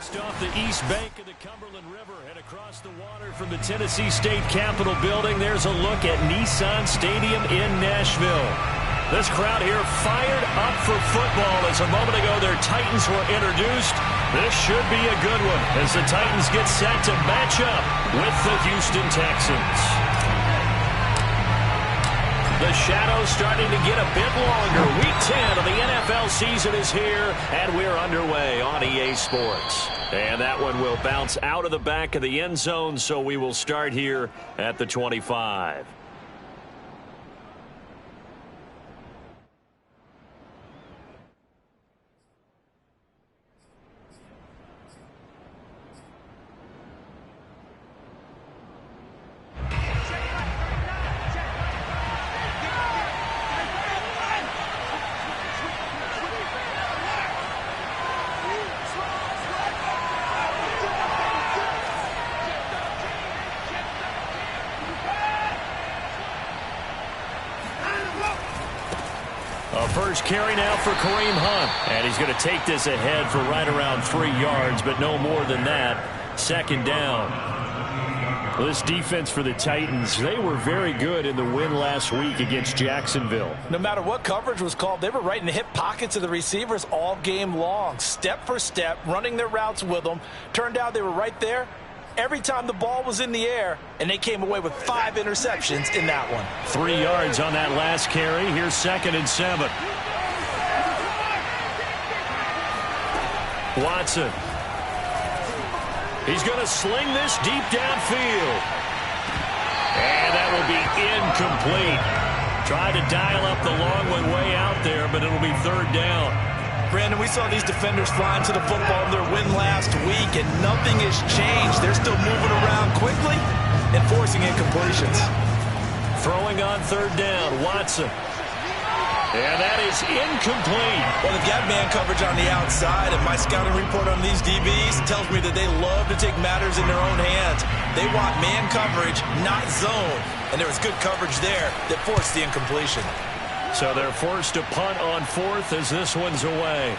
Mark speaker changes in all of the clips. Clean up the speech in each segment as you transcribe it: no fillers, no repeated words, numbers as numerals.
Speaker 1: Just off the east bank of the Cumberland River and across the water from the Tennessee State Capitol building, there's a look at Nissan Stadium in Nashville. This crowd here fired up for football as a moment ago their Titans were introduced. This should be a good one as the Titans get set to match up with the Houston Texans. The shadow's starting to get a bit longer. Week 10 of the NFL season is here, and we're underway on EA Sports. And that one will bounce out of the back of the end zone, so we will start here at the 25. First carry now for Kareem Hunt. And he's going to take this ahead for right around 3 yards, but no more than that. Second down. Well, this defense for the Titans, they were very good in the win last week against Jacksonville.
Speaker 2: No matter what coverage was called, they were right in the hip pockets of the receivers all game long. Step for step, running their routes with them. Turned out they were right there every time the ball was in the air, and they came away with 5 interceptions in that one.
Speaker 1: 3 yards on that last carry. Here's 2nd and 7. Watson. He's going to sling this deep downfield. And that will be incomplete. Tried to dial up the long one way out there, but it'll be 3rd down.
Speaker 2: Brandon, we saw these defenders flying to the football in their win last week, and nothing has changed. They're still moving around quickly and forcing incompletions.
Speaker 1: Throwing on 3rd down, Watson. And that is incomplete.
Speaker 2: Well, they've got man coverage on the outside, and my scouting report on these DBs tells me that they love to take matters in their own hands. They want man coverage, not zone. And there was good coverage there that forced the incompletion.
Speaker 1: So they're forced to punt on 4th as this one's away.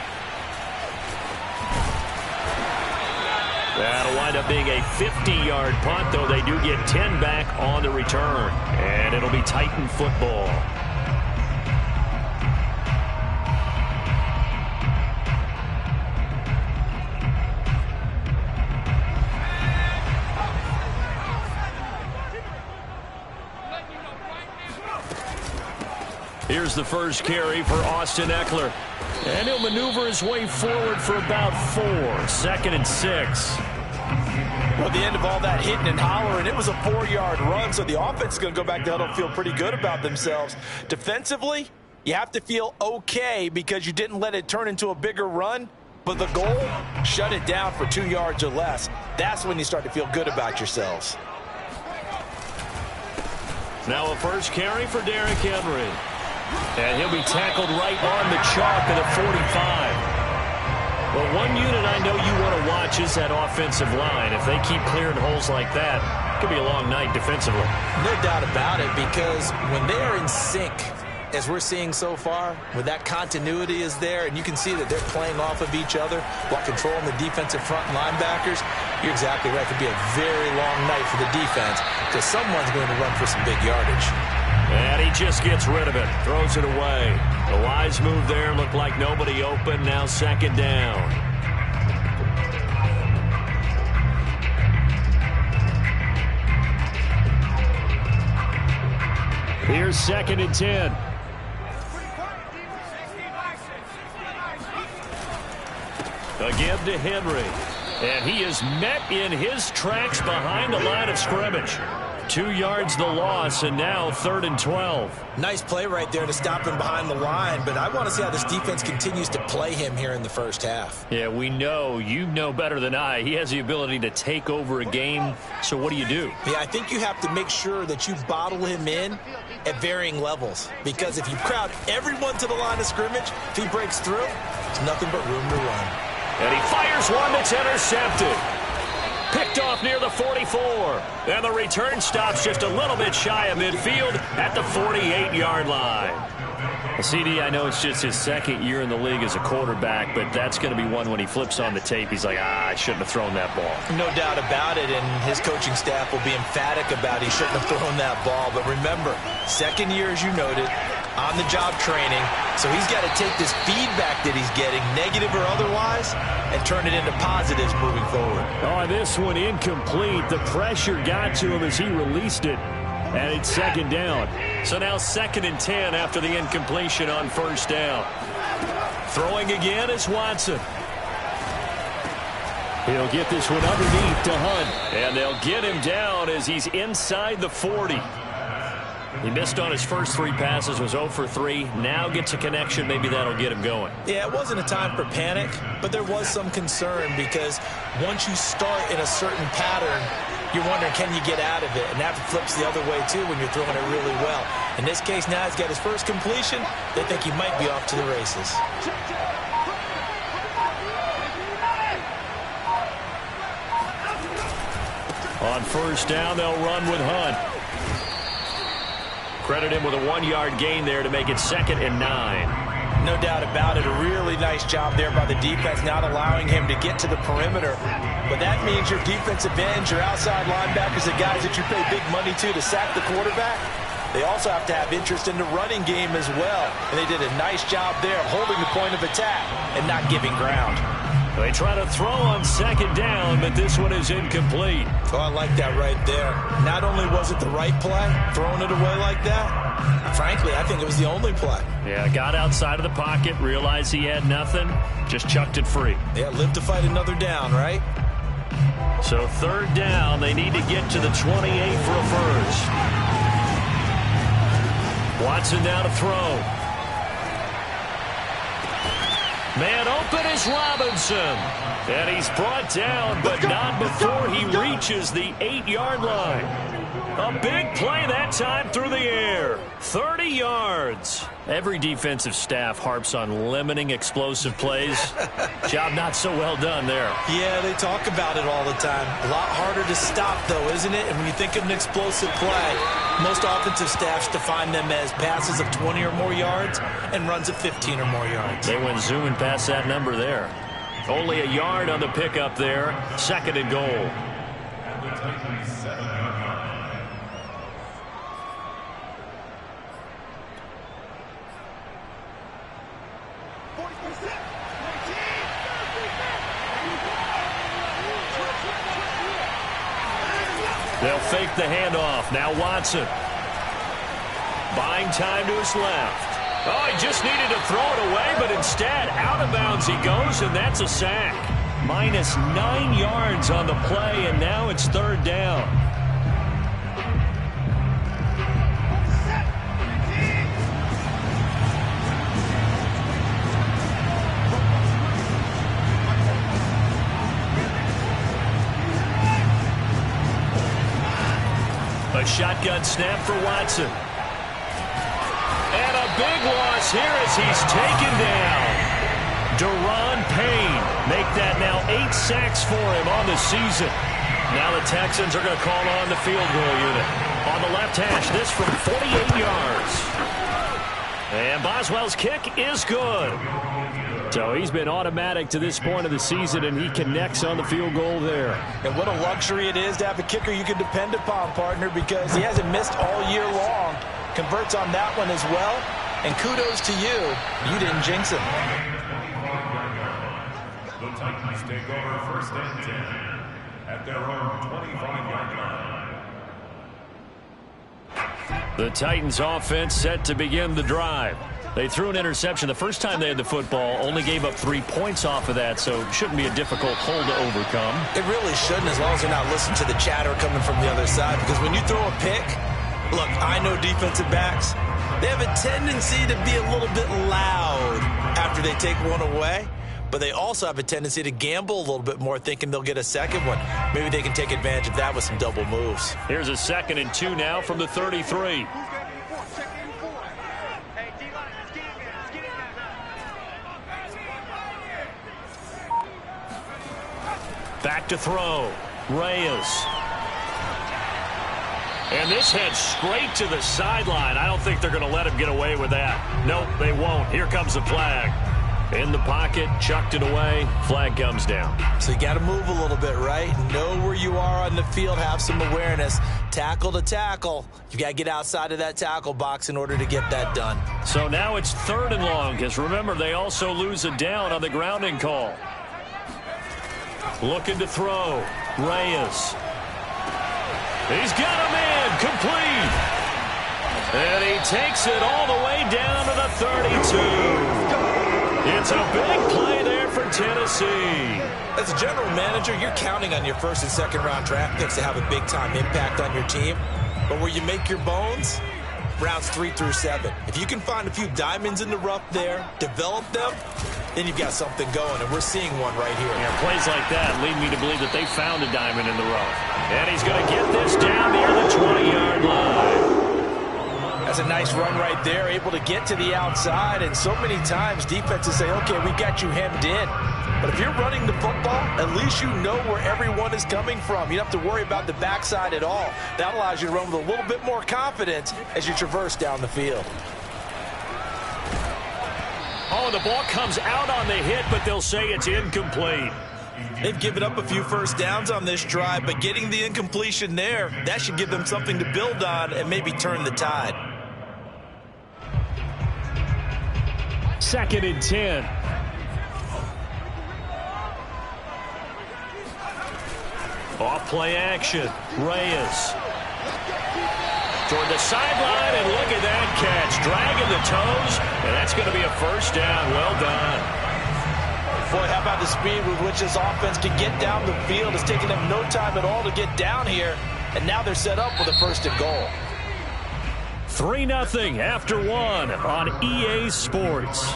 Speaker 1: That'll wind up being a 50-yard punt, though they do get 10 back on the return. And it'll be Titan football. Here's the first carry for Austin Eckler. And he'll maneuver his way forward for about 4. 2nd and 6.
Speaker 2: Well, the end of all that hitting and hollering, it was a 4-yard run, so the offense is going to go back to huddle and feel pretty good about themselves. Defensively, you have to feel okay because you didn't let it turn into a bigger run, but the goal, shut it down for 2 yards or less. That's when you start to feel good about yourselves.
Speaker 1: Now a first carry for Derrick Henry. And he'll be tackled right on the chalk at the 45. Well, one unit I know you want to watch is that offensive line. If they keep clearing holes like that, it could be a long night defensively.
Speaker 2: No doubt about it, because when they are in sync, as we're seeing so far, when that continuity is there and you can see that they're playing off of each other while controlling the defensive front linebackers, you're exactly right. It could be a very long night for the defense because someone's going to run for some big yardage.
Speaker 1: And he just gets rid of it, throws it away. The wise move there, looked like nobody open, now 2nd down. Here's 2nd and 10. A give to Henry. And he is met in his tracks behind the line of scrimmage. 2 yards the loss, and now 3rd and 12.
Speaker 2: Nice play right there to stop him behind the line, but I want to see how this defense continues to play him here in the first half.
Speaker 1: Yeah, we know, you know better than I, he has the ability to take over a game, so what do you do?
Speaker 2: Yeah, I think you have to make sure that you bottle him in at varying levels, because if you crowd everyone to the line of scrimmage, if he breaks through, there's nothing but room to run.
Speaker 1: And he fires one that's intercepted. Picked off near the 44. And the return stops just a little bit shy of midfield at the 48-yard line. Well, CD, I know it's just his second year in the league as a quarterback, but that's going to be one when he flips on the tape. He's like, I shouldn't have thrown that ball.
Speaker 2: No doubt about it, and his coaching staff will be emphatic about he shouldn't have thrown that ball. But remember, second year, as you noted, on-the-job training, so he's got to take this feedback that he's getting, negative or otherwise, and turn it into positives moving forward.
Speaker 1: Oh, this one incomplete. The pressure got to him as he released it. And it's second down. So now 2nd and 10 after the incompletion on first down. Throwing again is Watson. He'll get this one underneath to Hunt. And they'll get him down as he's inside the 40. He missed on his first 3 passes, was 0 for 3. Now gets a connection. Maybe that'll get him going.
Speaker 2: Yeah, it wasn't a time for panic, but there was some concern because once you start in a certain pattern, you're wondering, can you get out of it? And that flips the other way, too, when you're throwing it really well. In this case, now he's got his first completion. They think he might be off to the races.
Speaker 1: On first down, they'll run with Hunt. Credit him with a 1-yard gain there to make it 2nd and 9.
Speaker 2: No doubt about it. A really nice job there by the defense, not allowing him to get to the perimeter. But that means your defensive ends, your outside linebackers, the guys that you pay big money to sack the quarterback, they also have to have interest in the running game as well. And they did a nice job there holding the point of attack and not giving ground.
Speaker 1: They try to throw on 2nd down, but this one is incomplete.
Speaker 2: Oh, I like that right there. Not only was it the right play, throwing it away like that, frankly, I think it was the only play.
Speaker 1: Yeah, got outside of the pocket, realized he had nothing, just chucked it free.
Speaker 2: Yeah, live to fight another down, right?
Speaker 1: So 3rd down, they need to get to the 28 for a first. Watson now to throw. Man open is Robinson. And he's brought down, but not before he reaches the 8-yard line. A big play that time through the air. 30 yards. Every defensive staff harps on limiting explosive plays. Job not so well done there.
Speaker 2: Yeah, they talk about it all the time. A lot harder to stop, though, isn't it? And when you think of an explosive play, most offensive staffs define them as passes of 20 or more yards and runs of 15 or more yards.
Speaker 1: They went zooming past that number there. Only a yard on the pickup there. 2nd and goal. They'll fake the handoff. Now Watson. Buying time to his left. Oh, he just needed to throw it away, but instead, out of bounds he goes, and that's a sack. Minus 9 yards on the play, and now it's 3rd down. A shotgun snap for Watson. And a big loss here as he's taken down. Deron Payne make that now 8 sacks for him on the season. Now the Texans are going to call on the field goal unit. On the left hash, this from 48 yards. And Boswell's kick is good. So he's been automatic to this point of the season, and he connects on the field goal there.
Speaker 2: And what a luxury it is to have a kicker you can depend upon, partner, because he hasn't missed all year long. Converts on that one as well. And kudos to you. You didn't jinx him.
Speaker 3: The Titans take over 1st and 10 at their own 25-yard line.
Speaker 1: The Titans offense set to begin the drive. They threw an interception the first time they had the football, only gave up 3 points off of that, so it shouldn't be a difficult hole to overcome.
Speaker 2: It really shouldn't, as long as they're not listening to the chatter coming from the other side, because when you throw a pick, look, I know defensive backs, they have a tendency to be a little bit loud after they take one away, but they also have a tendency to gamble a little bit more, thinking they'll get a second one. Maybe they can take advantage of that with some double moves.
Speaker 1: Here's a 2nd and 2 now from the 33. Back to throw. Reyes. And this heads straight to the sideline. I don't think they're going to let him get away with that. Nope, they won't. Here comes the flag. In the pocket, chucked it away, flag comes down.
Speaker 2: So you got to move a little bit, right? Know where you are on the field, have some awareness. Tackle to tackle. You got to get outside of that tackle box in order to get that done.
Speaker 1: So now it's 3rd and long, because remember, they also lose a down on the grounding call. Looking to throw. Reyes. He's got a man complete. And he takes it all the way down to the 32. It's a big play there for Tennessee.
Speaker 2: As a general manager, you're counting on your 1st and 2nd round draft picks to have a big-time impact on your team. But where you make your bones, rounds 3 through 7. If you can find a few diamonds in the rough there, develop them, then you've got something going, and we're seeing one right here.
Speaker 1: Yeah, plays like that lead me to believe that they found a diamond in the rough. And he's going to get this down near the 20-yard line.
Speaker 2: That's a nice run right there, able to get to the outside, and so many times defenses say, okay, we got you hemmed in. But if you're running the football, at least you know where everyone is coming from. You don't have to worry about the backside at all. That allows you to run with a little bit more confidence as you traverse down the field.
Speaker 1: Oh, the ball comes out on the hit, but they'll say it's incomplete.
Speaker 2: They've given up a few first downs on this drive, but getting the incompletion there, that should give them something to build on and maybe turn the tide.
Speaker 1: 2nd and 10. Off play action. Reyes. Toward the sideline, and look at that catch. Dragging the toes, and that's going to be a 1st down. Well done.
Speaker 2: Boy, how about the speed with which this offense can get down the field? It's taking them no time at all to get down here, and now they're set up with a 1st and goal.
Speaker 1: 3-0 after 1 on EA Sports.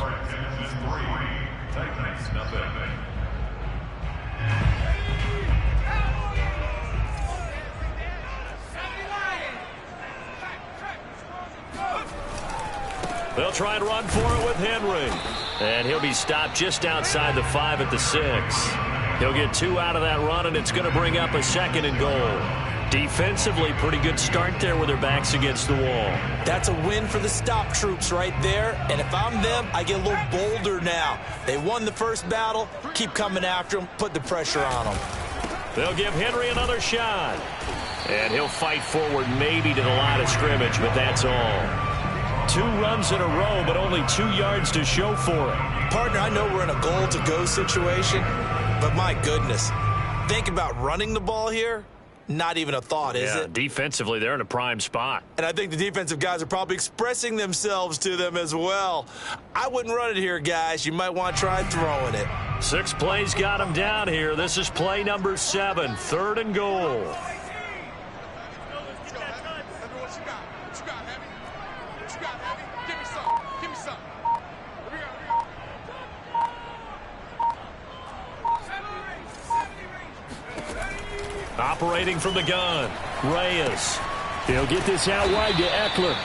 Speaker 1: They'll try and run for it with Henry. And he'll be stopped just outside the 5 at the 6. He'll get 2 out of that run, and it's going to bring up a 2nd and goal. Defensively, pretty good start there with their backs against the wall.
Speaker 2: That's a win for the stop troops right there. And if I'm them, I get a little bolder now. They won the first battle. Keep coming after them. Put the pressure on them.
Speaker 1: They'll give Henry another shot. And he'll fight forward maybe to the line of scrimmage, but that's all. 2 runs in a row, but only 2 yards to show for it.
Speaker 2: Partner, I know we're in a goal-to-go situation, but my goodness. Think about running the ball here. Not even a thought, is it?
Speaker 1: Defensively, they're in a prime spot.
Speaker 2: And I think the defensive guys are probably expressing themselves to them as well. I wouldn't run it here, guys. You might want to try throwing it.
Speaker 1: 6 plays got him down here. This is play number 7, 3rd and goal. Operating from the gun, Reyes. He'll get this out wide to Eckler.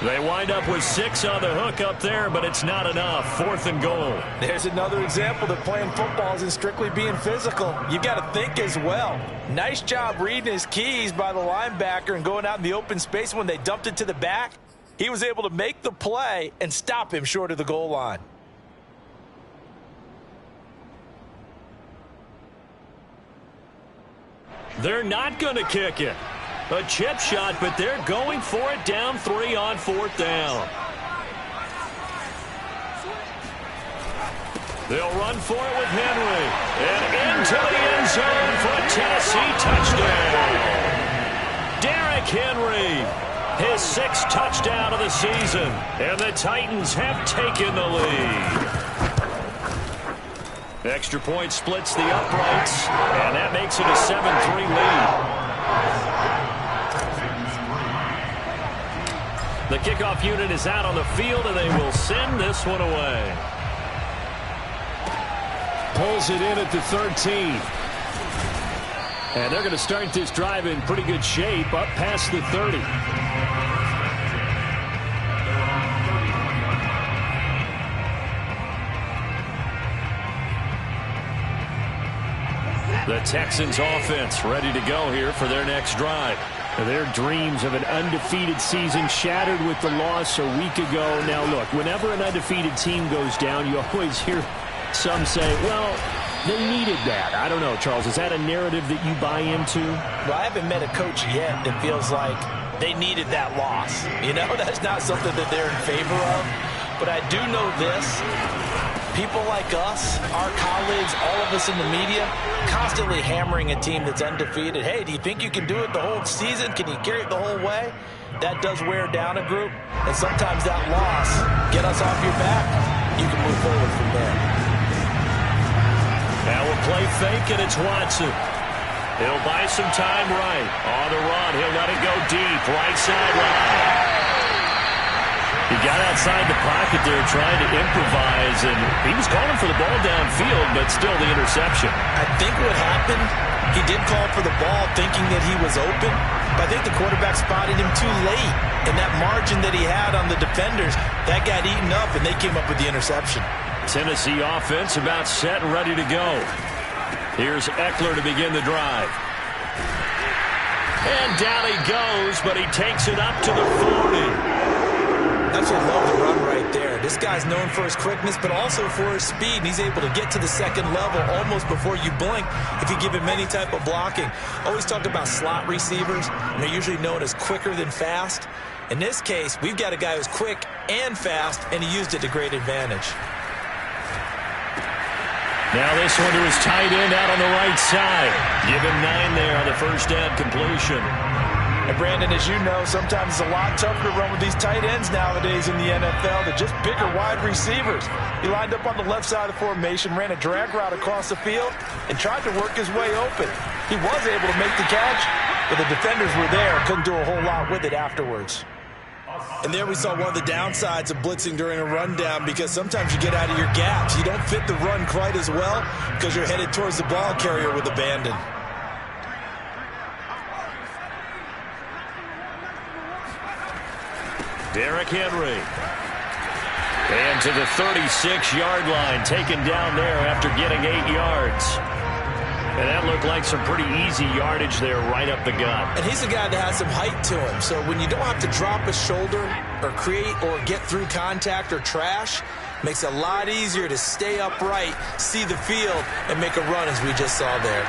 Speaker 1: They wind up with 6 on the hook up there, but it's not enough. 4th and goal.
Speaker 2: There's another example that playing football isn't strictly being physical. You got to think as well. Nice job reading his keys by the linebacker and going out in the open space when they dumped it to the back. He was able to make the play and stop him short of the goal line.
Speaker 1: They're not going to kick it. A chip shot, but they're going for it down 3 on 4th down. They'll run for it with Henry. And into the end zone for a Tennessee touchdown. Derrick Henry, his 6th touchdown of the season. And the Titans have taken the lead. Extra point splits the uprights, and that makes it a 7-3 lead. The kickoff unit is out on the field, and they will send this one away. Pulls it in at the 13. And they're going to start this drive in pretty good shape, up past the 30. The Texans offense ready to go here for their next drive. Their dreams of an undefeated season shattered with the loss a week ago. Now, look, whenever an undefeated team goes down, you always hear some say, well, they needed that. I don't know, Charles. Is that a narrative that you buy into?
Speaker 2: Well, I haven't met a coach yet that feels like they needed that loss. You know, that's not something that they're in favor of. But I do know this. People like us, our colleagues, all of us in the media, constantly hammering a team that's undefeated. Hey, do you think you can do it the whole season? Can you carry it the whole way? That does wear down a group. And sometimes that loss, get us off your back, you can move forward from there.
Speaker 1: Now we'll play fake, and it's Watson. He'll buy some time right. On the run, he'll let it go deep. Right sideline. He got outside the pocket there trying to improvise, and he was calling for the ball downfield, but still the interception.
Speaker 2: I think what happened, he did call for the ball thinking that he was open, but I think the quarterback spotted him too late, and that margin that he had on the defenders, that got eaten up, and they came up with the interception.
Speaker 1: Tennessee offense about set and ready to go. Here's Eckler to begin the drive. And down he goes, but he takes it up to the 40.
Speaker 2: That's what I love the run right there. This guy's known for his quickness, but also for his speed. And he's able to get to the second level almost before you blink if you give him any type of blocking. Always talk about slot receivers, and they're usually known as quicker than fast. In this case, we've got a guy who's quick and fast, and he used it to great advantage.
Speaker 1: Now this one to his tight end out on the right side. Give him 9 there on the first down completion.
Speaker 2: And Brandon, as you know, sometimes it's a lot tougher to run with these tight ends nowadays in the NFL. They're just bigger wide receivers. He lined up on the left side of the formation, ran a drag route across the field, and tried to work his way open. He was able to make the catch, but the defenders were there. Couldn't do a whole lot with it afterwards. And there we saw one of the downsides of blitzing during a rundown, because sometimes you get out of your gaps. You don't fit the run quite as well because you're headed towards the ball carrier with abandon.
Speaker 1: Derrick Henry. And to the 36-yard line, taken down there after getting 8 yards. And that looked like some pretty easy yardage there right up the gut.
Speaker 2: And he's a guy that has some height to him. So when you don't have to drop a shoulder or create or get through contact or trash, makes it a lot easier to stay upright, see the field, and make a run as we just saw there.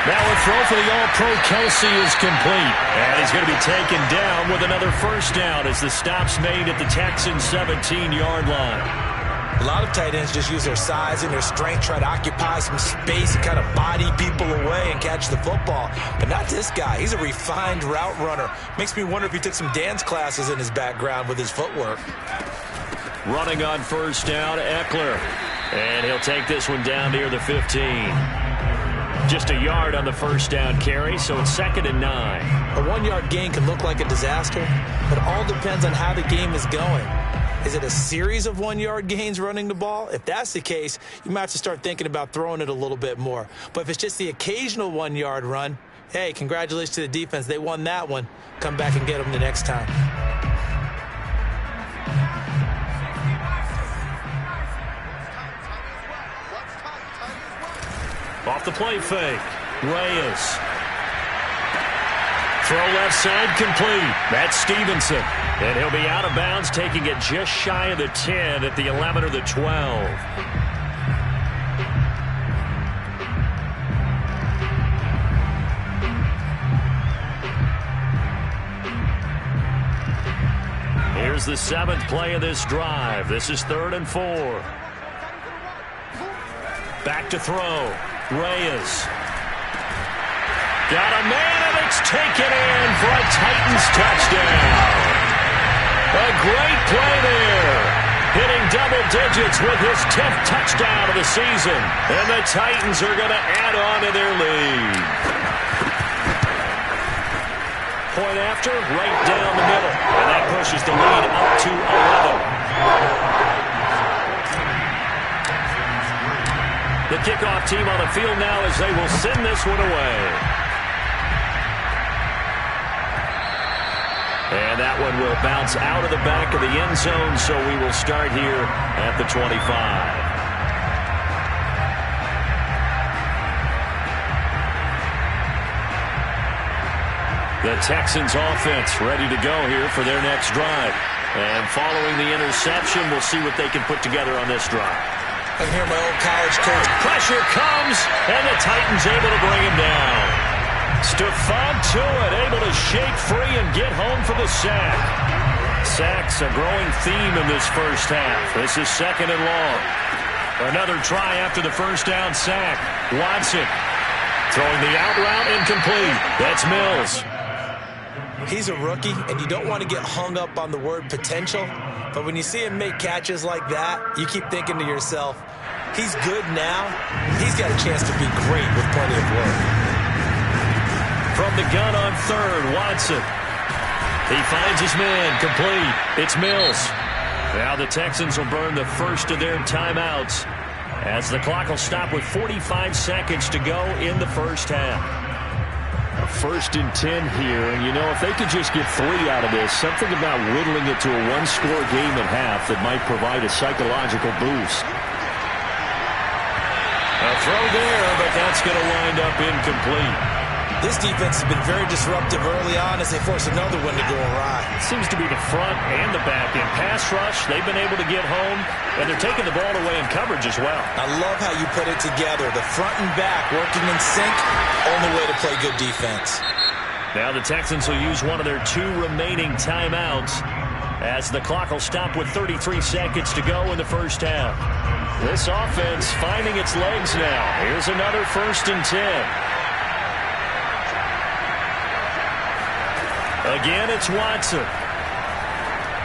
Speaker 1: Now a throw for the All-Pro Kelsey is complete. And he's going to be taken down with another first down as the stop's made at the Texans' 17-yard line.
Speaker 2: A lot of tight ends just use their size and their strength, try to occupy some space and kind of body people away and catch the football. But not this guy. He's a refined route runner. Makes me wonder if he took some dance classes in his background with his footwork.
Speaker 1: Running on first down, Eckler. And he'll take this one down near the 15. Just a yard on the first down carry, so it's 2nd and 9.
Speaker 2: A 1-yard gain can look like a disaster, but it all depends on how the game is going. Is it a series of 1-yard gains running the ball? If that's the case, you might have to start thinking about throwing it a little bit more. But if it's just the occasional 1-yard run, hey, congratulations to the defense. They won that one. Come back and get them the next time.
Speaker 1: Off the play fake, Reyes. Throw left side complete. That's Stevenson. And he'll be out of bounds, taking it just shy of the 10 at the 11 or the 12. Here's the 7th play of this drive. This is 3rd and 4. Back to throw. Reyes. Got a man, and it's taken in for a Titans touchdown. A great play there. Hitting double digits with his 10th touchdown of the season. And the Titans are going to add on to their lead. Point after, right down the middle. And that pushes the lead up to 11. The kickoff team on the field now as they will send this one away. And that one will bounce out of the back of the end zone, so we will start here at the 25. The Texans offense ready to go here for their next drive. And following the interception, we'll see what they can put together on this drive.
Speaker 2: I hear my old college coach.
Speaker 1: Pressure comes, and the Titans able to bring him down. Stephon Tuitt able to shake free and get home for the sack. Sacks a growing theme in this first half. This is 2nd and long. Another try after the first down sack. Watson throwing the out route incomplete. That's Mills.
Speaker 2: He's a rookie, and you don't want to get hung up on the word potential. But when you see him make catches like that, you keep thinking to yourself, he's good now. He's got a chance to be great with plenty of work.
Speaker 1: From the gun on 3rd, Watson. He finds his man, complete. It's Mills. Now the Texans will burn the first of their timeouts as the clock will stop with 45 seconds to go in the first half.
Speaker 4: A 1st and 10 here, and you know, if they could just get 3 out of this, something about whittling it to a 1-score game at half that might provide a psychological boost.
Speaker 1: A throw there, but that's going to wind up incomplete.
Speaker 2: This defense has been very disruptive early on as they force another one to go awry.
Speaker 1: It seems to be the front and the back end. Pass rush, they've been able to get home, and they're taking the ball away in coverage as well.
Speaker 2: I love how you put it together. The front and back working in sync, only way to play good defense.
Speaker 1: Now the Texans will use one of their 2 remaining timeouts as the clock will stop with 33 seconds to go in the first half. This offense finding its legs now. Here's another 1st and 10. Again, it's Watson.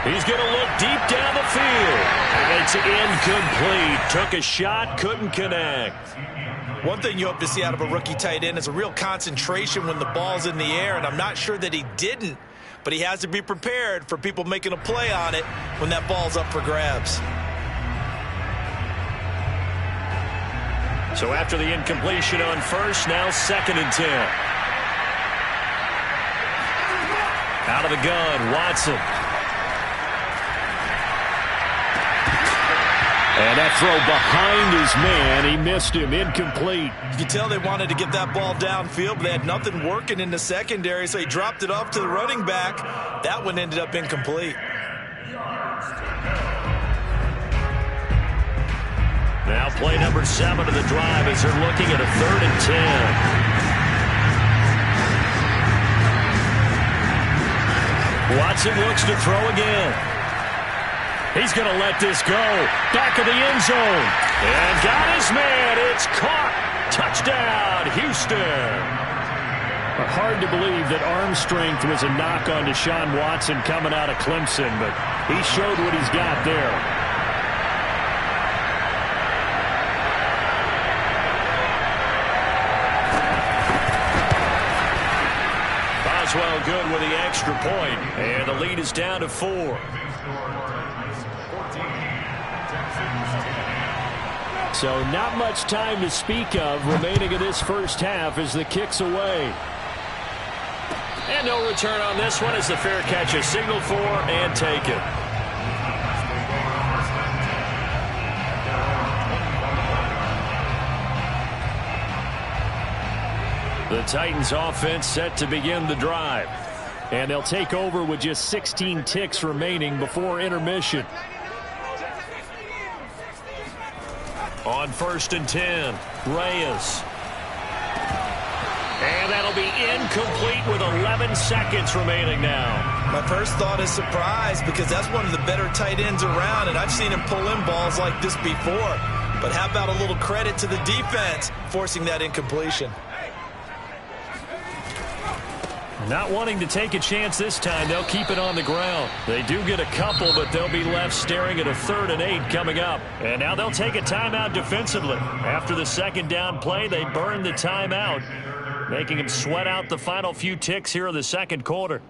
Speaker 1: He's going to look deep down the field. It's incomplete. Took a shot, couldn't connect.
Speaker 2: One thing you hope to see out of a rookie tight end is a real concentration when the ball's in the air, and I'm not sure that he didn't, but he has to be prepared for people making a play on it when that ball's up for grabs.
Speaker 1: So after the incompletion on 1st, now 2nd and 10. Out of the gun, Watson.
Speaker 4: And that throw behind his man, he missed him, incomplete.
Speaker 2: You can tell they wanted to get that ball downfield, but they had nothing working in the secondary, so he dropped it off to the running back. That one ended up incomplete.
Speaker 1: Now play number 7 of the drive as they're looking at a 3rd and 10. Watson looks to throw again. He's going to let this go. Back of the end zone. And got his man. It's caught. Touchdown, Houston.
Speaker 4: Hard to believe that arm strength was a knock on Deshaun Watson coming out of Clemson, but he showed what he's got there.
Speaker 1: Boswell good with the extra point, and the lead is down to 4.
Speaker 4: So not much time to speak of remaining in this first half as the kick's away.
Speaker 1: And no return on this one as the fair catch is signaled for and taken. The Titans offense set to begin the drive.
Speaker 4: And they'll take over with just 16 ticks remaining before intermission.
Speaker 1: On 1st and 10, Reyes. And that'll be incomplete with 11 seconds remaining now.
Speaker 2: My first thought is surprise because that's one of the better tight ends around, and I've seen him pull in balls like this before. But how about a little credit to the defense forcing that incompletion?
Speaker 1: Not wanting to take a chance this time, they'll keep it on the ground. They do get a couple, but they'll be left staring at a 3rd and 8 coming up. And now they'll take a timeout defensively. After the second down play, they burn the timeout, making them sweat out the final few ticks here in the second quarter.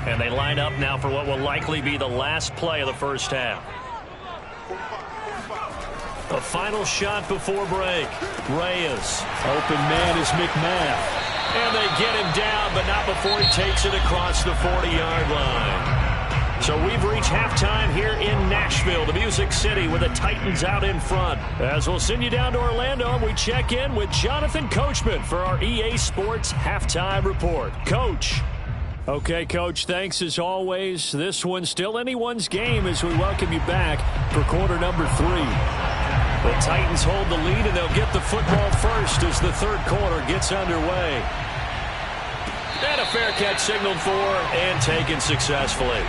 Speaker 1: And they line up now for what will likely be the last play of the first half. A final shot before break. Reyes.
Speaker 4: Open man is McMath.
Speaker 1: And they get him down, but not before he takes it across the 40-yard line. So we've reached halftime here in Nashville. Nashville to Music City with the Titans out in front. As we'll send you down to Orlando, we check in with Jonathan Coachman for our EA Sports Halftime Report. Coach. Okay, Coach, thanks as always. This one's still anyone's game as we welcome you back for quarter number 3. The Titans hold the lead, and they'll get the football first as the third quarter gets underway. And a fair catch signaled for and taken successfully.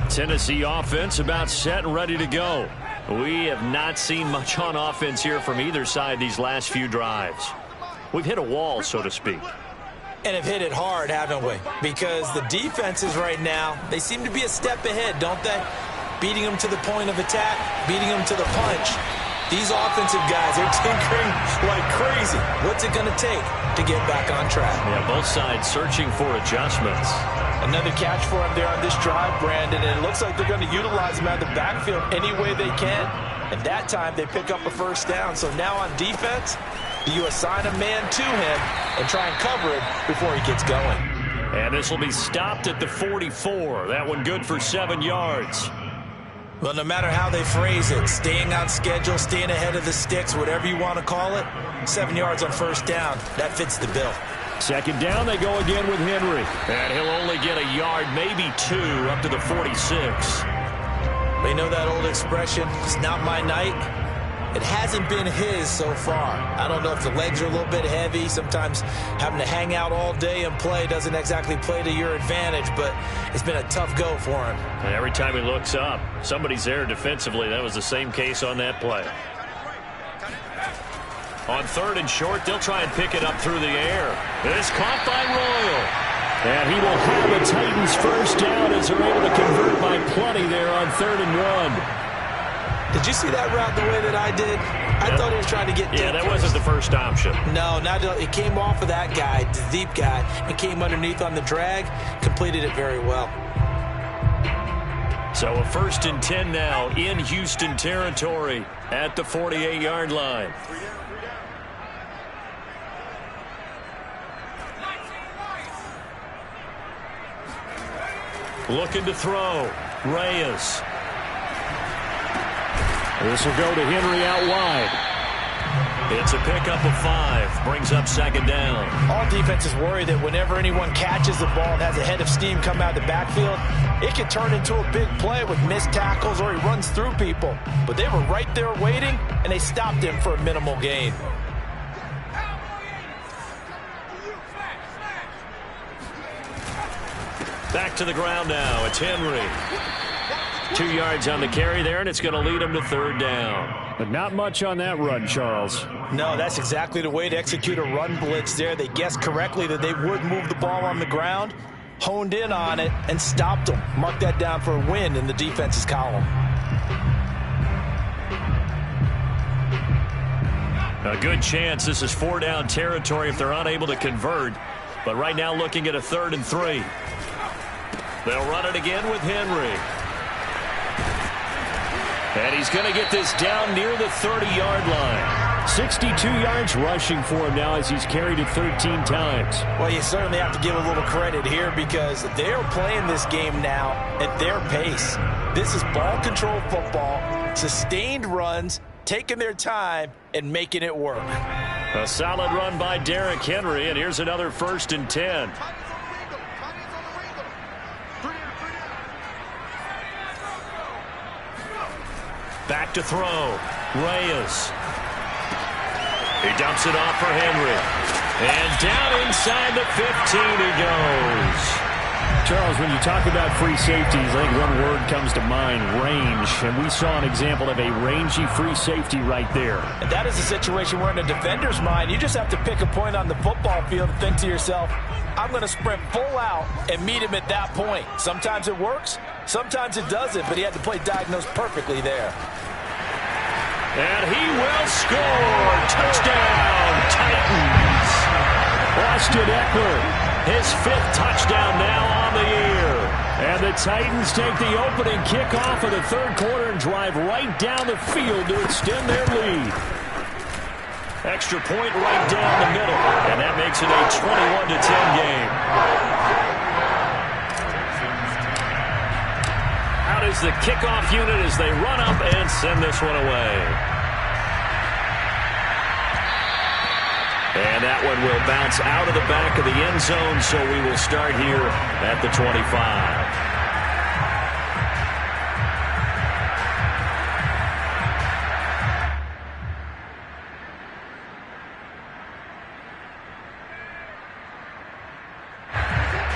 Speaker 1: Tennessee offense about set and ready to go. We have not seen much on offense here from either side these last few drives. We've hit a wall, so to speak.
Speaker 2: And have hit it hard, haven't we? Because the defenses right now, they seem to be a step ahead, don't they? Beating them to the point of attack, beating them to the punch. These offensive guys are tinkering like crazy. What's it going to take to get back on track?
Speaker 1: Yeah, both sides searching for adjustments.
Speaker 2: Another catch for him there on this drive, Brandon, and it looks like they're going to utilize him out of the backfield any way they can. And that time they pick up a first down. So now on defense, you assign a man to him and try and cover it before he gets going.
Speaker 1: And this will be stopped at the 44. That one good for 7 yards.
Speaker 2: Well, no matter how they phrase it, staying on schedule, staying ahead of the sticks, whatever you want to call it, 7 yards on first down, that fits the bill.
Speaker 1: Second down, they go again with Henry. And he'll only get a yard, maybe 2, up to the 46.
Speaker 2: They know that old expression, it's not my night. It hasn't been his so far. I don't know if the legs are a little bit heavy. Sometimes having to hang out all day and play doesn't exactly play to your advantage, but it's been a tough go for him.
Speaker 1: And every time he looks up, somebody's there defensively. That was the same case on that play. On third and short, they'll try and pick it up through the air. It's caught by Royal. And he will have a Titans first down as they're able to convert by plenty there on 3rd and 1.
Speaker 2: Did you see that route the way that I did? I thought he was trying to get deep.
Speaker 1: Yeah, that wasn't the first option.
Speaker 2: No, it came off of that guy, the deep guy, and came underneath on the drag, completed it very well.
Speaker 1: So a 1st and 10 now in Houston territory at the 48-yard line. Looking to throw. Reyes. This will go to Henry out wide. It's a pickup of 5. Brings up 2nd down.
Speaker 2: All defenses worry that whenever anyone catches the ball and has a head of steam come out of the backfield, it can turn into a big play with missed tackles or he runs through people. But they were right there waiting, and they stopped him for a minimal gain.
Speaker 1: Back to the ground now. It's Henry. 2 yards on the carry there, and it's going to lead him to 3rd down. But not much on that run, Charles.
Speaker 2: No, that's exactly the way to execute a run blitz there. They guessed correctly that they would move the ball on the ground, honed in on it, and stopped them. Mark that down for a win in the defense's column.
Speaker 1: A good chance this is 4-down territory if they're unable to convert. But right now looking at a 3rd and 3. They'll run it again with Henry. And he's going to get this down near the 30-yard line. 62 yards rushing for him now as he's carried it 13 times.
Speaker 2: Well, you certainly have to give a little credit here because they're playing this game now at their pace. This is ball control football, sustained runs, taking their time and making it work.
Speaker 1: A solid run by Derrick Henry, and here's another 1st and 10. Back to throw. Reyes. He dumps it off for Henry. And down inside the 15 he goes.
Speaker 4: Charles, when you talk about free safeties, I think one word comes to mind, range. And we saw an example of a rangy free safety right there.
Speaker 2: And that is a situation where in a defender's mind, you just have to pick a point on the football field and think to yourself, I'm going to sprint full out and meet him at that point. Sometimes it works, sometimes it doesn't, but he had to play diagnosed perfectly there.
Speaker 1: And he will score. Touchdown, Titans. Austin Eckler, his 5th touchdown now on the year. Titans take the opening kickoff of the third quarter and drive right down the field to extend their lead. Extra point right down the middle, and that makes it a 21-10 game. Out is the kickoff unit as they run up and send this one away. And that one will bounce out of the back of the end zone, so we will start here at the 25.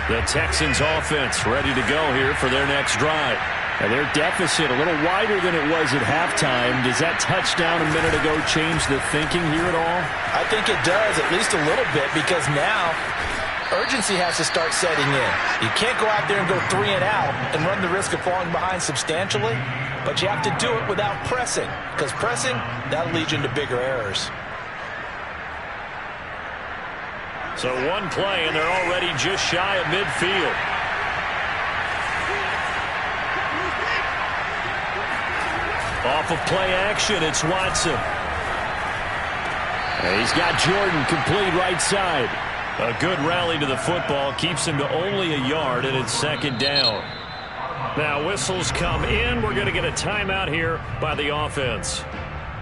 Speaker 1: The Texans offense ready to go here for their next drive. And their deficit a little wider than it was at halftime. Does that touchdown a minute ago change the thinking here at all?
Speaker 2: I think it does, at least a little bit, because now urgency has to start setting in. You can't go out there and go 3 and out and run the risk of falling behind substantially, but you have to do it without pressing, because pressing, that'll lead you into bigger errors.
Speaker 1: So one play, and they're already just shy of midfield. Off of play action, it's Watson. And he's got Jordan complete right side. A good rally to the football keeps him to only a yard, and it's second down. Now whistles come in. We're going to get a timeout here by the offense.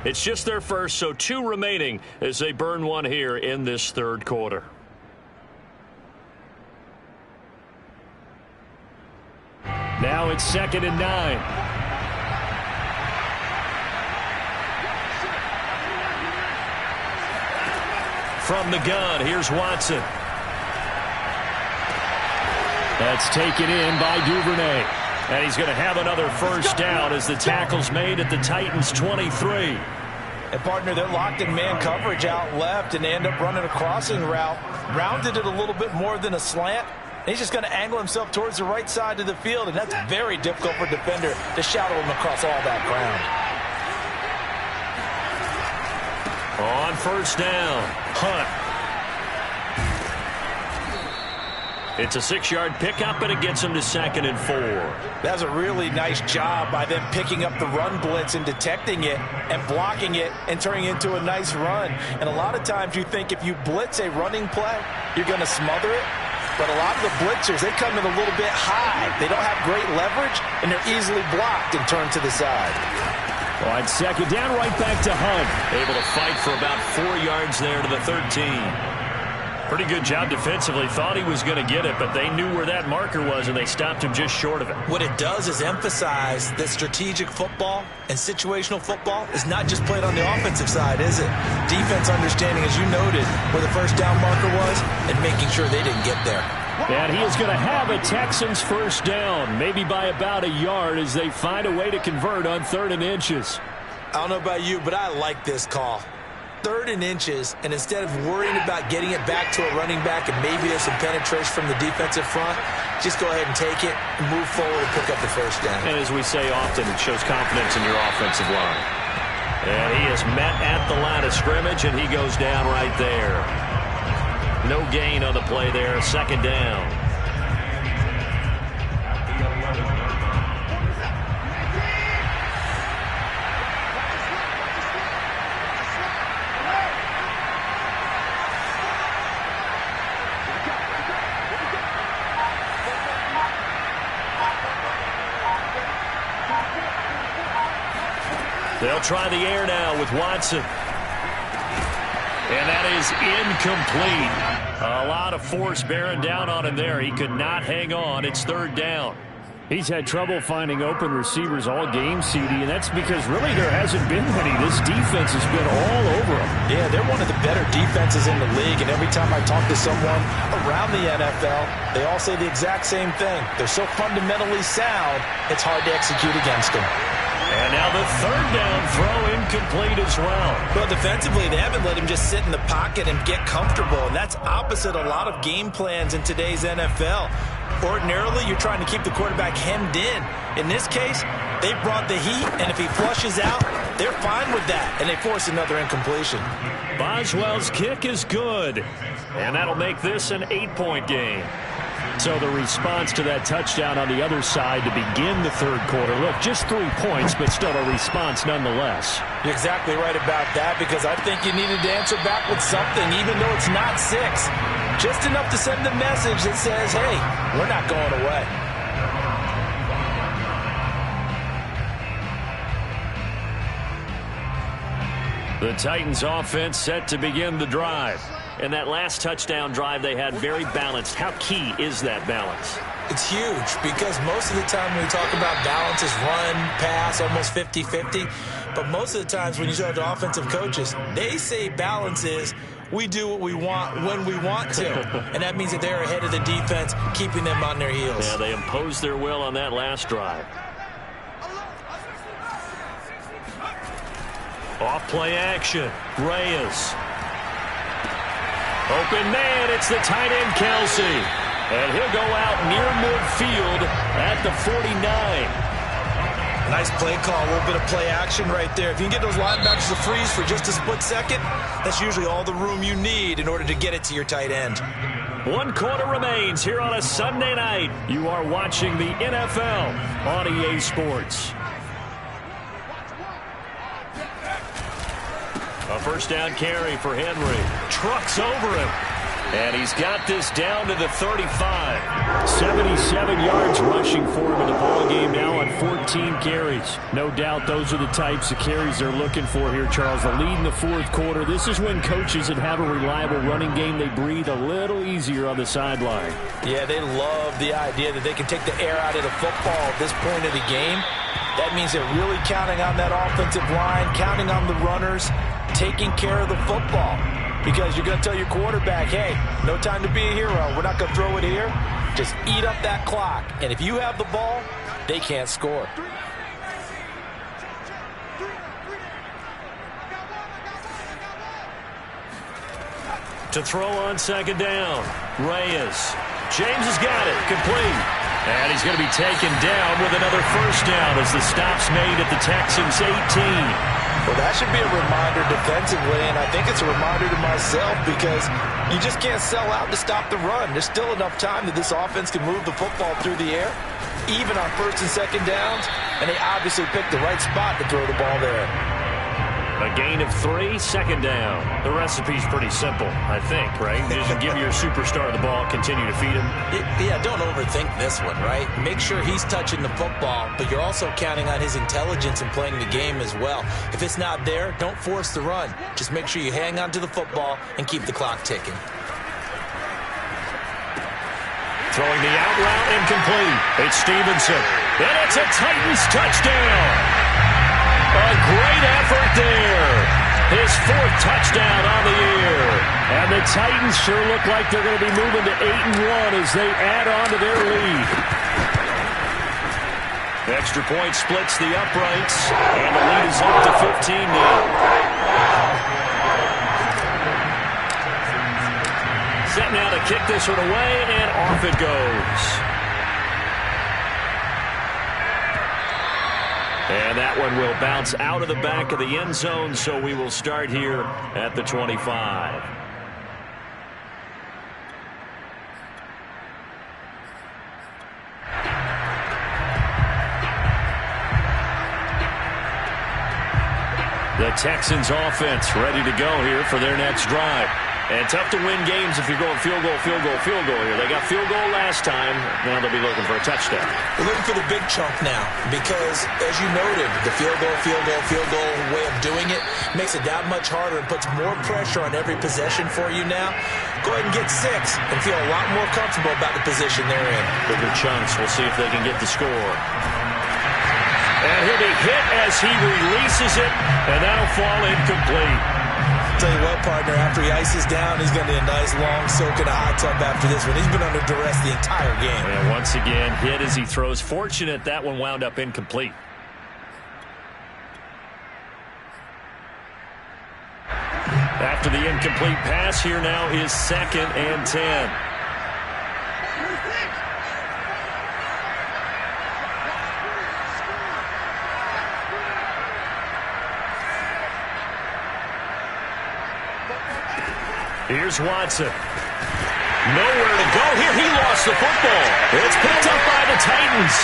Speaker 1: It's just their first, so 2 remaining as they burn one here in this third quarter. Now it's 2nd and 9. From the gun, here's Watson. That's taken in by Duvernay. And he's going to have another first down as the tackle's made at the Titans' 23.
Speaker 2: And, partner, they're locked in man coverage out left, and they end up running a crossing route. Rounded it a little bit more than a slant. And he's just going to angle himself towards the right side of the field, and that's very difficult for a defender to shadow him across all that ground.
Speaker 1: On first down, Hunt. It's a 6-yard pickup, and it gets him to 2nd and 4.
Speaker 2: That's a really nice job by them picking up the run blitz and detecting it and blocking it and turning it into a nice run. And a lot of times you think if you blitz a running play, you're going to smother it. But a lot of the blitzers, they come in a little bit high. They don't have great leverage, and they're easily blocked and turned to the side.
Speaker 1: On second down, right back to Hunt. Able to fight for about 4 yards there to the 13. Pretty good job defensively. Thought he was going to get it, but they knew where that marker was, and they stopped him just short of it.
Speaker 2: What it does is emphasize that strategic football and situational football is not just played on the offensive side, is it? Defense understanding, as you noted, where the first down marker was and making sure they didn't get there.
Speaker 1: And he is going to have a Texans first down, maybe by about a yard as they find a way to convert on 3rd and inches.
Speaker 2: I don't know about you, but I like this call. 3rd and inches, and instead of worrying about getting it back to a running back and maybe there's some penetration from the defensive front, just go ahead and take it and move forward and pick up the first down.
Speaker 1: And as we say often, it shows confidence in your offensive line. And he is met at the line of scrimmage, and he goes down right there. No gain on the play there, 2nd down. They'll try the air now with Watson. And that is incomplete. A lot of force bearing down on him there. He could not hang on. It's 3rd down. He's had trouble finding open receivers all game, CD, and that's because really there hasn't been any. This defense has been all over him.
Speaker 2: Yeah, they're one of the better defenses in the league, and every time I talk to someone around the NFL, they all say the exact same thing. They're so fundamentally sound, it's hard to execute against them.
Speaker 1: And now the 3rd down throw incomplete as well.
Speaker 2: Well, defensively, they haven't let him just sit in the pocket and get comfortable, and that's opposite a lot of game plans in today's NFL. Ordinarily, you're trying to keep the quarterback hemmed in. In this case, they brought the heat, and if he flushes out, they're fine with that, and they force another incompletion.
Speaker 1: Boswell's kick is good, and that'll make this an 8-point game. So the response to that touchdown on the other side to begin the third quarter. Look, just 3 points, but still a response nonetheless.
Speaker 2: You're exactly right about that, because I think you needed to answer back with something, even though it's not 6. Just enough to send the message that says, hey, we're not going away.
Speaker 1: The Titans offense set to begin the drive. And that last touchdown drive they had very balanced. How key is that balance?
Speaker 2: It's huge, because most of the time when we talk about balance is run, pass, almost 50-50. But most of the times when you talk to offensive coaches, they say balance is we do what we want when we want to. And that means that they're ahead of the defense, keeping them on their heels.
Speaker 1: Yeah, they imposed their will on that last drive. Off play action. Reyes. Open man, it's the tight end, Kelsey. And he'll go out near midfield at the 49.
Speaker 2: Nice play call, a little bit of play action right there. If you can get those linebackers to freeze for just a split second, that's usually all the room you need in order to get it to your tight end.
Speaker 1: 1 quarter remains here on a Sunday night. You are watching the NFL on EA Sports. A first down carry for Henry. Trucks over him. And he's got this down to the 35. 77 yards rushing for him in the ballgame now on 14 carries. No doubt those are the types of carries they're looking for here, Charles. The lead in the fourth quarter. This is when coaches that have a reliable running game, they breathe a little easier on the sideline.
Speaker 2: Yeah, they love the idea that they can take the air out of the football at this point of the game. That means they're really counting on that offensive line, counting on the runners, taking care of the football. Because you're going to tell your quarterback, hey, no time to be a hero. We're not going to throw it here. Just eat up that clock. And if you have the ball, they can't score.
Speaker 1: To throw on second down. Reyes. James has got it. Complete. And he's going to be taken down with another first down as the stop's made at the Texans' 18.
Speaker 2: Well, that should be a reminder defensively, and I think it's a reminder to myself, because you just can't sell out to stop the run. There's still enough time that this offense can move the football through the air, even on first and second downs, and they obviously picked the right spot to throw the ball there.
Speaker 1: A gain of 3, second down. The recipe's pretty simple, I think, right? Just give your superstar the ball, continue to feed him.
Speaker 2: Yeah, don't overthink this one, right? Make sure he's touching the football, but you're also counting on his intelligence in playing the game as well. If it's not there, don't force the run. Just make sure you hang on to the football and keep the clock ticking.
Speaker 1: Throwing the out route incomplete. It's Stevenson. And it's a Titans touchdown. A great effort there. His 4th touchdown on the year. And the Titans sure look like they're going to be moving to 8-1 as they add on to their lead. Extra point splits the uprights. And the lead is up to 15 now. Set now to kick this one away, and off it goes. And that one will bounce out of the back of the end zone, so we will start here at the 25. The Texans offense ready to go here for their next drive. And tough to win games if you're going field goal, field goal, field goal here. They got field goal last time. Now they'll be looking for a touchdown.
Speaker 2: We're looking for the big chunk now, because, as you noted, the field goal way of doing it makes it that much harder and puts more pressure on every possession for you now. Go ahead and get 6 and feel a lot more comfortable about the position they're in.
Speaker 1: Bigger chunks. We'll see if they can get the score. And he'll be hit as he releases it, and that'll fall incomplete.
Speaker 2: Tell you what, partner, after he ices down, he's going to need a nice long soak in a hot tub after this one. He's been under duress the entire game.
Speaker 1: And once again, hit as he throws. Fortunate that one wound up incomplete. After the incomplete pass, here now is 2nd and 10. Here's Watson. Nowhere to go here. He lost the football. It's picked up by the Titans.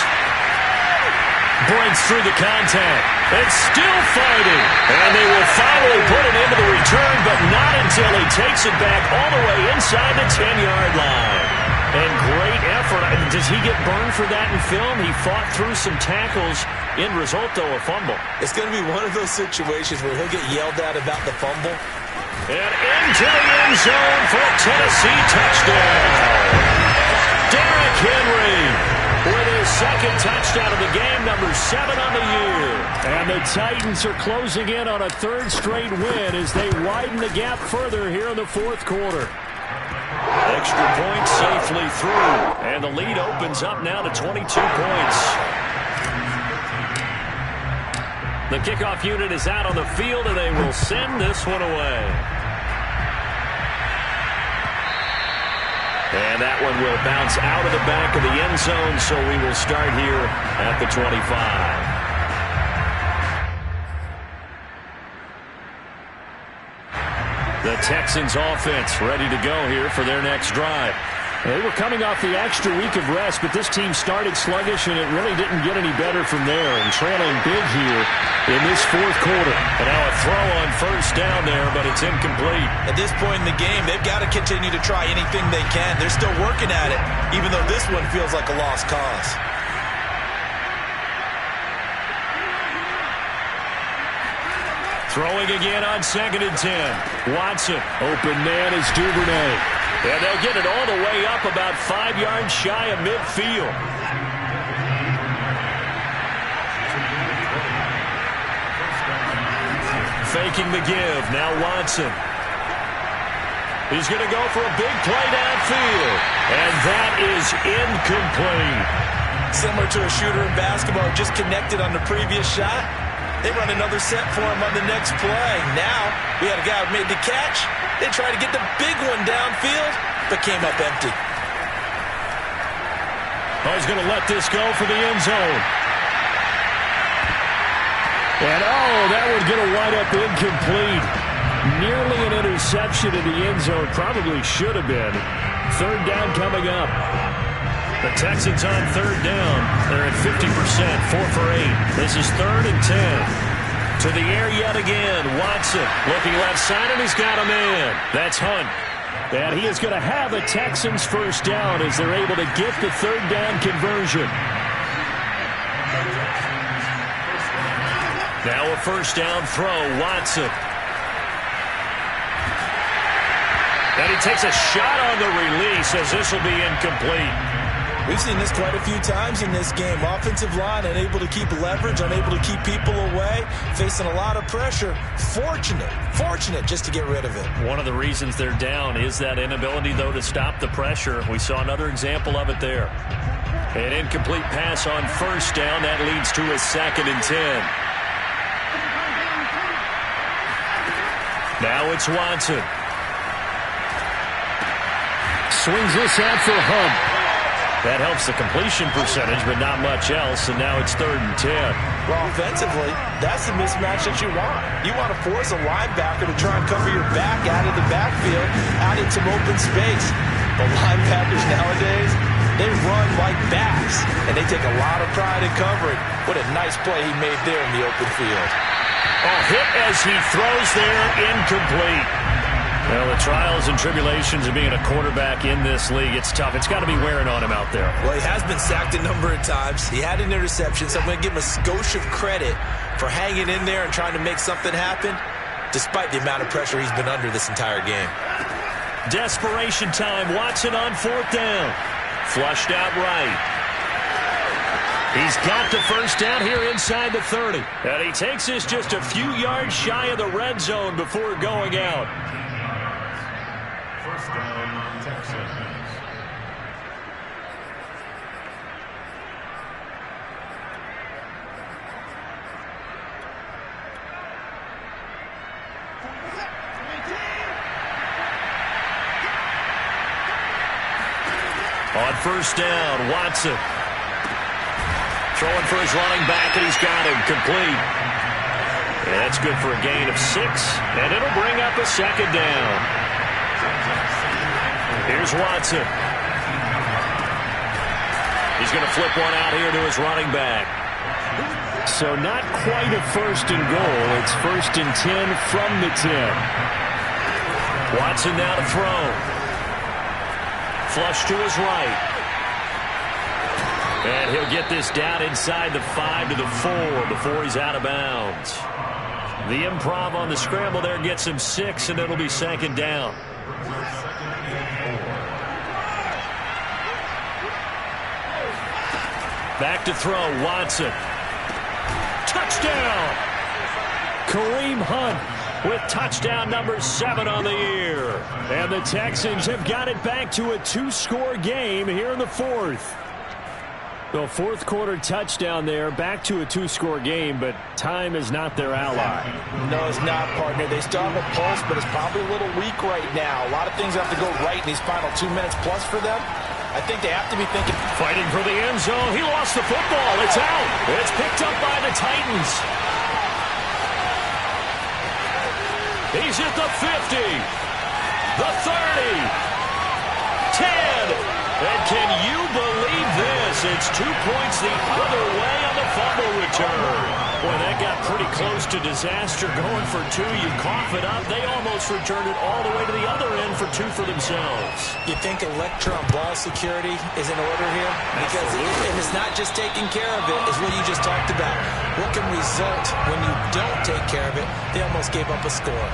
Speaker 1: Breaks through the contact. It's still fighting. And they will finally put it into the return, but not until he takes it back all the way inside the 10-yard line. And great effort. Does he get burned for that in film? He fought through some tackles. End result, though, a fumble.
Speaker 2: It's going to be one of those situations where he'll get yelled at about the fumble.
Speaker 1: And into the end zone for a Tennessee touchdown. Derrick Henry with his second touchdown of the game, number 7 on the year. And the Titans are closing in on a third straight win as they widen the gap further here in the fourth quarter. Extra point safely through, and the lead opens up now to 22 points. The kickoff unit is out on the field, and they will send this one away. And that one will bounce out of the back of the end zone, so we will start here at the 25. The Texans offense ready to go here for their next drive. They were coming off the extra week of rest, but this team started sluggish, and it really didn't get any better from there. And trailing big here in this fourth quarter. And now a throw on first down there, but it's incomplete.
Speaker 2: At this point in the game, they've got to continue to try anything they can. They're still working at it, even though this one feels like a lost cause.
Speaker 1: Throwing again on 2nd and 10. Watson, open man is Duvernay. And they'll get it all the way up about 5 yards shy of midfield. Faking the give. Now Watson. He's going to go for a big play downfield. And that is incomplete.
Speaker 2: Similar to a shooter in basketball, just connected on the previous shot. They run another set for him on the next play. Now, we had a guy who made the catch. They tried to get the big one downfield, but came up empty.
Speaker 1: Oh, he's going to let this go for the end zone. And, oh, that one's going to wind up incomplete. Nearly an interception in the end zone. Probably should have been. Third down coming up. The Texans on third down. They're at 50%, 4 for 8. This is 3rd and 10. To the air yet again. Watson looking left side, and he's got a man. That's Hunt. And he is going to have a Texans first down as they're able to get the third down conversion. Now a first down throw. Watson. And he takes a shot on the release as this will be incomplete.
Speaker 2: We've seen this quite a few times in this game. Offensive line unable to keep leverage, unable to keep people away, facing a lot of pressure. Fortunate just to get rid of it.
Speaker 1: One of the reasons they're down is that inability, though, to stop the pressure. We saw another example of it there. An incomplete pass on first down. That leads to a 2nd and 10. Now it's Watson. Swings this out for Hunt. That helps the completion percentage, but not much else, and now it's 3rd and 10.
Speaker 2: Well, offensively, that's the mismatch that you want. You want to force a linebacker to try and cover your back out of the backfield, out in some open space. But linebackers nowadays, they run like backs, and they take a lot of pride in covering. What a nice play he made there in the open field.
Speaker 1: A hit as he throws there, incomplete. Well, the trials and tribulations of being a quarterback in this league, it's tough. It's got to be wearing on him out there.
Speaker 2: Well, he has been sacked a number of times. He had an interception, so I'm going to give him a skosh of credit for hanging in there and trying to make something happen, despite the amount of pressure he's been under this entire game.
Speaker 1: Desperation time. Watson on 4th down. Flushed out right. He's got the first down here inside the 30. And he takes this just a few yards shy of the red zone before going out.
Speaker 3: First down, Texans.
Speaker 1: On first down, Watson. Throwing for his running back, and he's got him complete. And that's good for a gain of 6, and it'll bring up a 2nd down. Here's Watson. he's going to flip one out here to his running back.
Speaker 4: So not quite a first and goal. It's 1st and 10 from the 10.
Speaker 1: Watson now to throw. Flush to his right. And he'll get this down inside the 5 to the 4 before he's out of bounds. The improv on the scramble there gets him 6, and it'll be 2nd down. Back to throw, Watson. Touchdown! Kareem Hunt with touchdown number 7 on the year. And the Texans have got it back to a 2-score game here in the 4th. The 4th quarter touchdown there, back to a 2-score game, but time is not their ally.
Speaker 2: No, it's not, partner. They still have a pulse, but it's probably a little weak right now. A lot of things have to go right in these final 2 minutes plus for them. I think they have to be thinking.
Speaker 1: Fighting for the end zone. He lost the football. It's out. It's picked up by the Titans. He's at the 50. The 30. 10. And can you believe this? It's 2 points the other way on the fumble return. Boy, that got pretty close to disaster. Going for 2, you cough it up. They almost returned it all the way to the other end for 2 for themselves.
Speaker 2: You think electron ball security is in order here? Because and it's not just taking care of it, it's what you just talked about. What can result when you don't take care of it? They almost gave up a score.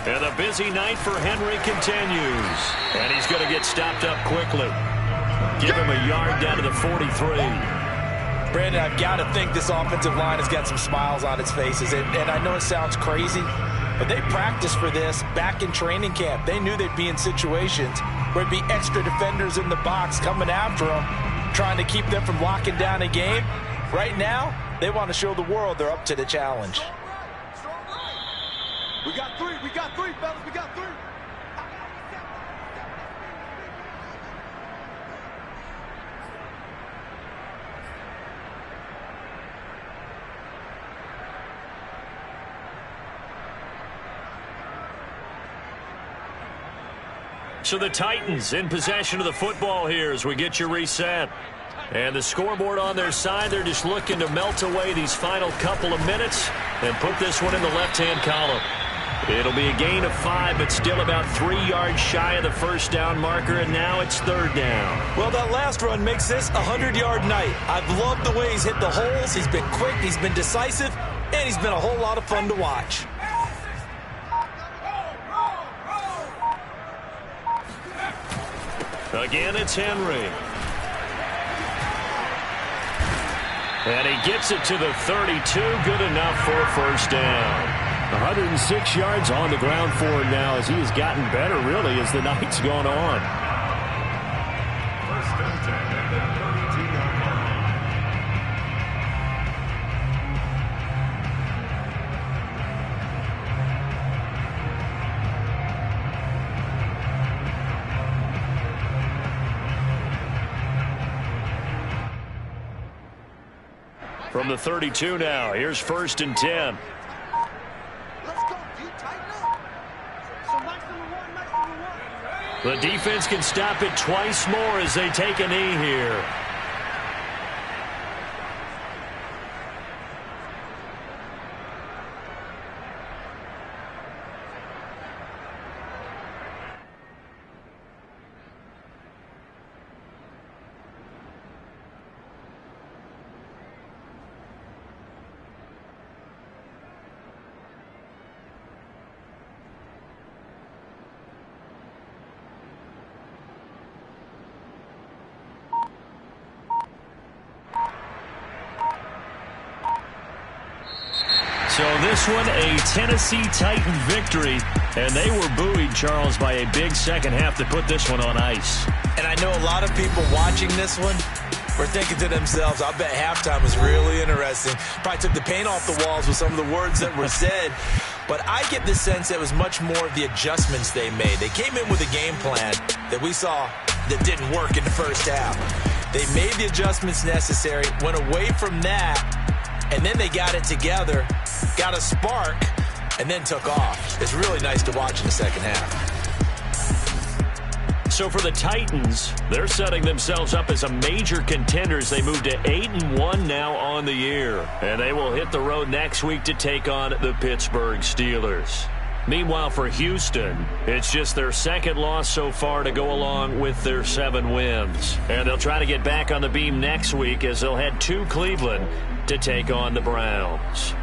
Speaker 1: And the busy night for Henry continues. And he's going to get stopped up quickly. Give him a yard down to the 43.
Speaker 2: Brandon, I've got to think this offensive line has got some smiles on its faces. And I know it sounds crazy, but they practiced for this back in training camp. They knew they'd be in situations where there'd be extra defenders in the box coming after them, trying to keep them from locking down a game. Right now, they want to show the world they're up to the challenge.
Speaker 5: We got 3, fellas, we got 3.
Speaker 1: So the Titans in possession of the football here as we get you reset. And the scoreboard on their side, they're just looking to melt away these final couple of minutes and put this one in the left-hand column. It'll be a gain of 5, but still about 3 yards shy of the first down marker, and now it's 3rd down.
Speaker 2: Well, that last run makes this a 100-yard night. I've loved the way he's hit the holes. He's been quick, he's been decisive, and he's been a whole lot of fun to watch.
Speaker 1: Again, it's Henry. And he gets it to the 32. Good enough for a first down.
Speaker 4: 106 yards on the ground for him now as he has gotten better, really, as the night's gone on.
Speaker 3: 1st and 10 at the 32-yard line.
Speaker 1: From the 32 now, here's 1st and 10. The defense can stop it twice more as they take a knee here. So this one, a Tennessee Titan victory, and they were buoyed, Charles, by a big second half to put this one on ice.
Speaker 2: And I know a lot of people watching this one were thinking to themselves, I bet halftime was really interesting. Probably took the paint off the walls with some of the words that were said. but I get the sense it was much more of the adjustments they made. They came in with a game plan that we saw that didn't work in the first half. They made the adjustments necessary, went away from that, and then they got it together, got a spark, and then took off. It's really nice to watch in the second half.
Speaker 1: So for the Titans, they're setting themselves up as a major contender as they move to 8-1 now on the year. And they will hit the road next week to take on the Pittsburgh Steelers. Meanwhile, for Houston, it's just their second loss so far to go along with their 7 wins. And they'll try to get back on the beam next week as they'll head to Cleveland to take on the Browns.